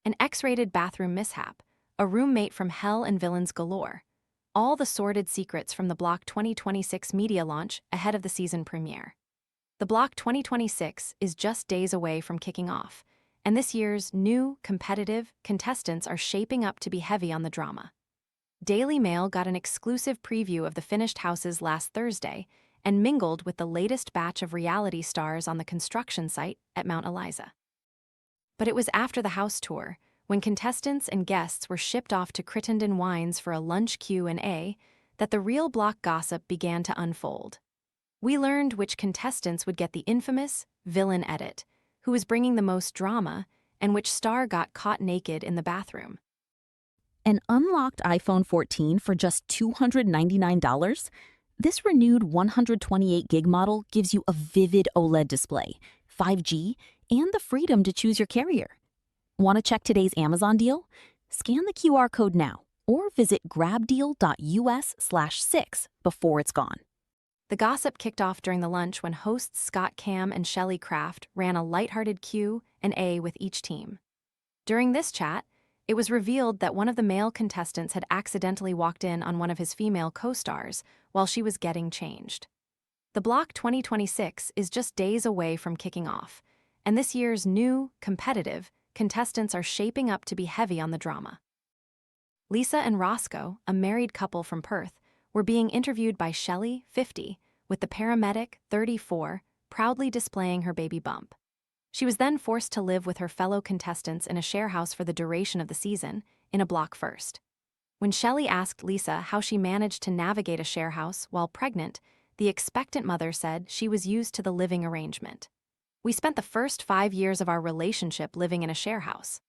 An X-rated bathroom mishap, a roommate from hell and villains galore. All the sordid secrets from the Block 2026 media launch ahead of the season premiere. The Block 2026 is just days away from kicking off, and this year's new, competitive contestants are shaping up to be heavy on the drama. Daily Mail got an exclusive preview of the finished houses last Thursday and mingled with the latest batch of reality stars on the construction site at Mount Eliza. But it was after the house tour, when contestants and guests were shipped off to Crittenden Wines for a lunch Q&A, that the real Block gossip began to unfold. We learned which contestants would get the infamous villain edit, who was bringing the most drama, and which star got caught naked in the bathroom. An unlocked iPhone 14 for just $299? This renewed 128 gig model gives you a vivid OLED display, 5G, and the freedom to choose your carrier. Want to check today's Amazon deal? Scan the QR code now or visit grabdeal.us/6 before it's gone. The gossip kicked off during the lunch when hosts Scott Cam and Shelley Kraft ran a lighthearted Q&A with each team. During this chat, it was revealed that one of the male contestants had accidentally walked in on one of his female co-stars while she was getting changed. The Block 2026 is just days away from kicking off, and this year's new, competitive contestants are shaping up to be heavy on the drama. Lisa and Roscoe, a married couple from Perth, were being interviewed by Shelley, 50, with the paramedic, 34, proudly displaying her baby bump. She was then forced to live with her fellow contestants in a share house for the duration of the season, in a block first. When Shelley asked Lisa how she managed to navigate a share house while pregnant, the expectant mother said she was used to the living arrangement. "We spent the first 5 years of our relationship living in a share house.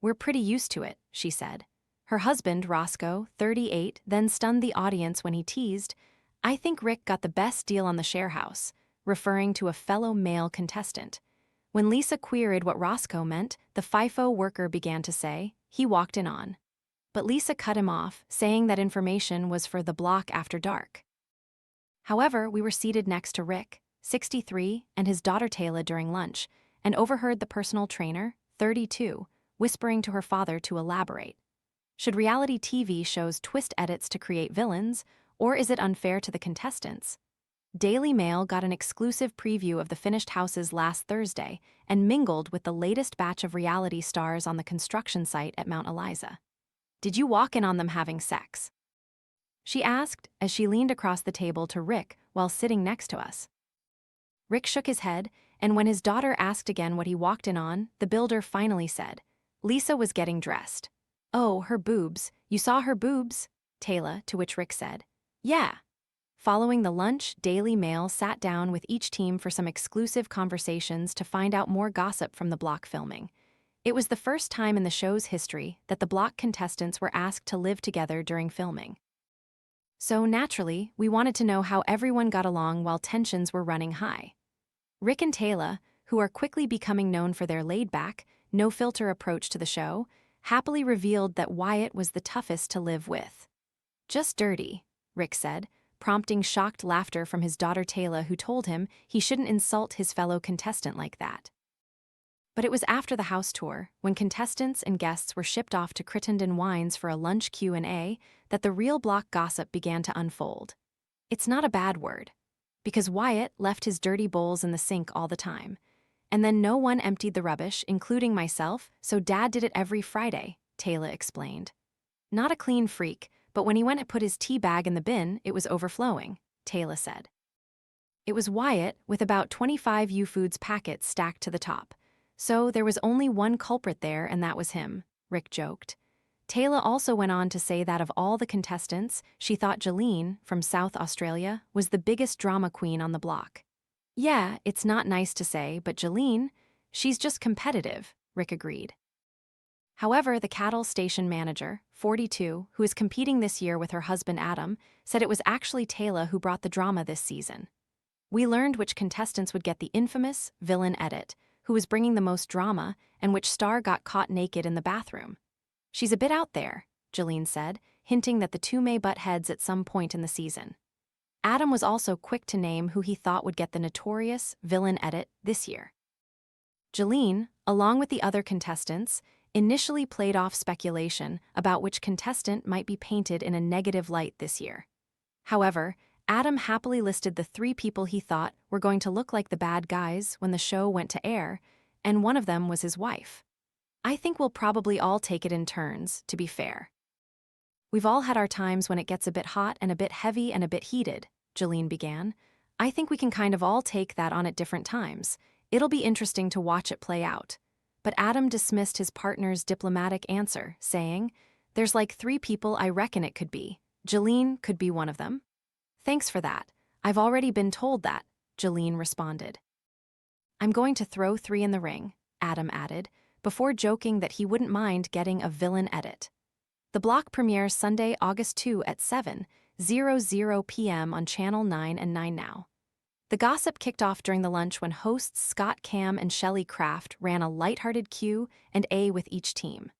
We're pretty used to it," she said. Her husband, Roscoe, 38, then stunned the audience when he teased, "I think Rick got the best deal on the share house," referring to a fellow male contestant. When Lisa queried what Roscoe meant, the FIFO worker began to say, "He walked in on." But Lisa cut him off, saying that information was for the Block After Dark. However, we were seated next to Rick, 63, and his daughter Taylor during lunch, and overheard the personal trainer, 32, whispering to her father to elaborate. Should reality TV shows twist edits to create villains, or is it unfair to the contestants? Daily Mail got an exclusive preview of the finished houses last Thursday and mingled with the latest batch of reality stars on the construction site at Mount Eliza. "Did you walk in on them having sex?" she asked as she leaned across the table to Rick while sitting next to us. Rick shook his head, and when his daughter asked again what he walked in on, the builder finally said, "Lisa was getting dressed." "Oh, her boobs. You saw her boobs?" Taylor, to which Rick said, "Yeah." Following the lunch, Daily Mail sat down with each team for some exclusive conversations to find out more gossip from the Block filming. It was the first time in the show's history that the Block contestants were asked to live together during filming. So naturally, we wanted to know how everyone got along while tensions were running high. Rick and Taylor, who are quickly becoming known for their laid-back, no-filter approach to the show, happily revealed that Wyatt was the toughest to live with. "Just dirty," Rick said, prompting shocked laughter from his daughter Taylor, who told him he shouldn't insult his fellow contestant like that. But it was after the house tour, when contestants and guests were shipped off to Crittenden Wines for a lunch Q&A, that the real Block gossip began to unfold. It's not a bad word, because Wyatt left his dirty bowls in the sink all the time. And then no one emptied the rubbish, including myself, so Dad did it every Friday, Taylor explained. "Not a clean freak, but when he went to put his tea bag in the bin, it was overflowing," Taylor said. It was Wyatt, with about 25 U-Foods packets stacked to the top. "So there was only one culprit there, and that was him," Rick joked. Taylor also went on to say that of all the contestants, she thought Jolene, from South Australia, was the biggest drama queen on the block. "Yeah, it's not nice to say, but Jolene, she's just competitive," Rick agreed. However, the cattle station manager, 42, who is competing this year with her husband Adam, said it was actually Taylor who brought the drama this season. We learned which contestants would get the infamous villain edit, who was bringing the most drama, and which star got caught naked in the bathroom. "She's a bit out there," Jolene said, hinting that the two may butt heads at some point in the season. Adam was also quick to name who he thought would get the notorious villain edit this year. Jolene, along with the other contestants, initially played off speculation about which contestant might be painted in a negative light this year. However, Adam happily listed the 3 people he thought were going to look like the bad guys when the show went to air, and one of them was his wife. I think we'll probably all take it in turns, to be fair. We've all had our times when it gets a bit hot and a bit heavy and a bit heated, Jolene began. I think we can kind of all take that on at different times. It'll be interesting to watch it play out. But Adam dismissed his partner's diplomatic answer, saying, "There's like 3 people I reckon it could be. Jolene could be one of them." "Thanks for that. I've already been told that," Jolene responded. "I'm going to throw 3 in the ring," Adam added, before joking that he wouldn't mind getting a villain edit. The block premieres Sunday, August 2 at 7:00 p.m. on Channel 9 and 9 Now. The gossip kicked off during the lunch when hosts Scott Cam and Shelley Kraft ran a lighthearted Q&A with each team.